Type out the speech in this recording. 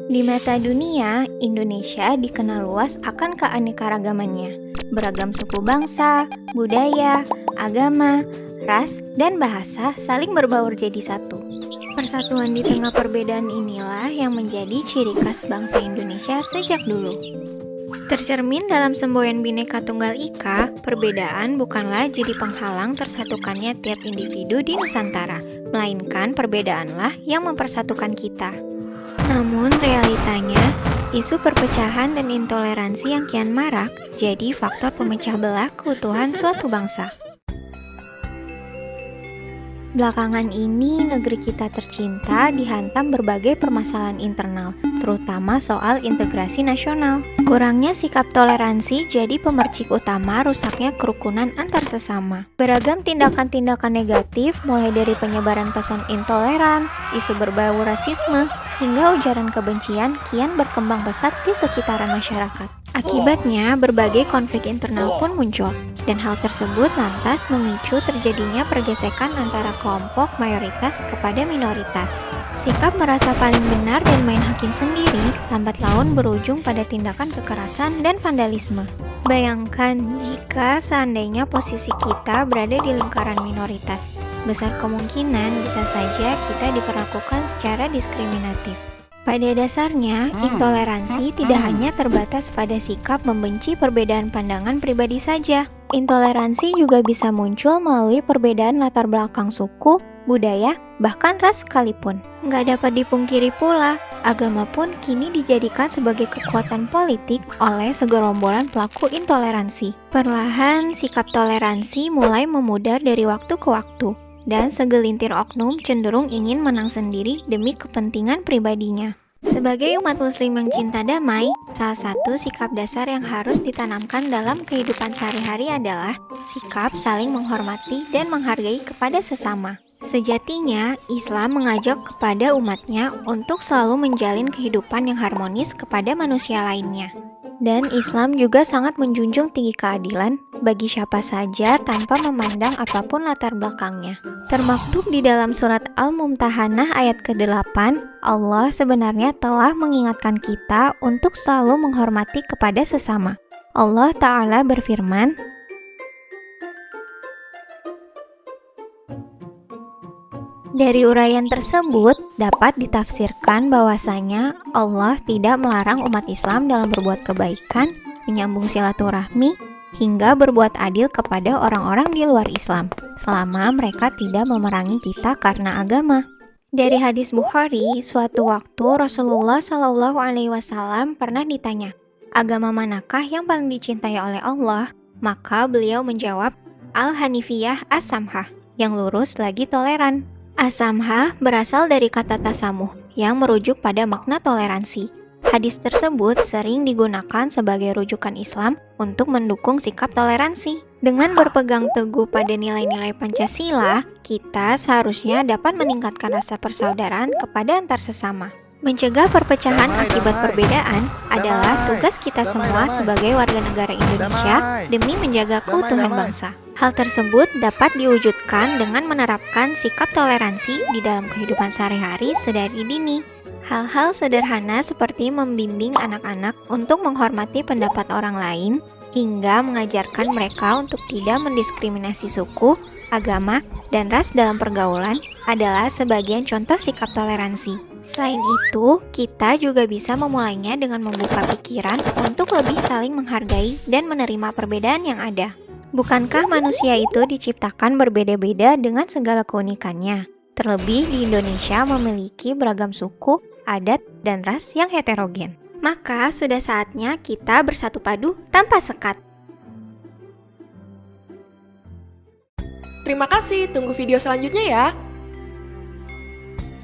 Di mata dunia, Indonesia dikenal luas akan keanekaragamannya. Beragam suku bangsa, budaya, agama, ras, dan bahasa saling berbaur jadi satu. Persatuan di tengah perbedaan inilah yang menjadi ciri khas bangsa Indonesia sejak dulu. Tercermin dalam semboyan Bhinneka Tunggal Ika, perbedaan bukanlah jadi penghalang tersatukannya tiap individu di Nusantara, melainkan perbedaanlah yang mempersatukan kita. Namun realitanya, isu perpecahan dan intoleransi yang kian marak jadi faktor pemecah belah keutuhan suatu bangsa. Belakangan ini, negeri kita tercinta dihantam berbagai permasalahan internal, terutama soal integrasi nasional. Kurangnya sikap toleransi jadi pemercik utama rusaknya kerukunan antar sesama. Beragam tindakan-tindakan negatif, mulai dari penyebaran pesan intoleran, isu berbau rasisme, hingga ujaran kebencian kian berkembang pesat di sekitaran masyarakat. Akibatnya, berbagai konflik internal pun muncul, dan hal tersebut lantas memicu terjadinya pergesekan antara kelompok mayoritas kepada minoritas. Sikap merasa paling benar dan main hakim sendiri, lambat laun berujung pada tindakan kekerasan dan vandalisme. Bayangkan jika seandainya posisi kita berada di lingkaran minoritas, besar kemungkinan bisa saja kita diperlakukan secara diskriminatif. Pada dasarnya, intoleransi tidak hanya terbatas pada sikap membenci perbedaan pandangan pribadi saja. Intoleransi juga bisa muncul melalui perbedaan latar belakang suku, budaya, bahkan ras sekalipun. Nggak dapat dipungkiri pula, agama pun kini dijadikan sebagai kekuatan politik oleh segerombolan pelaku intoleransi. Perlahan, sikap toleransi mulai memudar dari waktu ke waktu, dan segelintir oknum cenderung ingin menang sendiri demi kepentingan pribadinya. Sebagai umat muslim yang cinta damai, salah satu sikap dasar yang harus ditanamkan dalam kehidupan sehari-hari adalah sikap saling menghormati dan menghargai kepada sesama. Sejatinya, Islam mengajak kepada umatnya untuk selalu menjalin kehidupan yang harmonis kepada manusia lainnya. Dan Islam juga sangat menjunjung tinggi keadilan bagi siapa saja tanpa memandang apapun latar belakangnya. Termaktub di dalam surat Al-Mumtahanah ayat ke-8, Allah sebenarnya telah mengingatkan kita untuk selalu menghormati kepada sesama. Allah Ta'ala berfirman, dari uraian tersebut dapat ditafsirkan bahwasanya Allah tidak melarang umat Islam dalam berbuat kebaikan, menyambung silaturahmi, hingga berbuat adil kepada orang-orang di luar Islam, selama mereka tidak memerangi kita karena agama. Dari hadis Bukhari, suatu waktu Rasulullah SAW pernah ditanya, agama manakah yang paling dicintai oleh Allah? Maka beliau menjawab, Al-Hanifiyah As-Samhah, yang lurus lagi toleran. As-Samhah berasal dari kata tasamuh yang merujuk pada makna toleransi. Hadis tersebut sering digunakan sebagai rujukan Islam untuk mendukung sikap toleransi. Dengan berpegang teguh pada nilai-nilai Pancasila, kita seharusnya dapat meningkatkan rasa persaudaraan kepada antar sesama. Mencegah perpecahan akibat perbedaan adalah tugas kita semua sebagai warga negara Indonesia demi menjaga keutuhan bangsa. Hal tersebut dapat diwujudkan dengan menerapkan sikap toleransi di dalam kehidupan sehari-hari sedari dini. Hal-hal sederhana seperti membimbing anak-anak untuk menghormati pendapat orang lain, hingga mengajarkan mereka untuk tidak mendiskriminasi suku, agama, dan ras dalam pergaulan adalah sebagian contoh sikap toleransi. Selain itu, kita juga bisa memulainya dengan membuka pikiran untuk lebih saling menghargai dan menerima perbedaan yang ada. Bukankah manusia itu diciptakan berbeda-beda dengan segala keunikannya? Terlebih di Indonesia memiliki beragam suku, adat, dan ras yang heterogen. Maka sudah saatnya kita bersatu padu tanpa sekat. Terima kasih, tunggu video selanjutnya ya.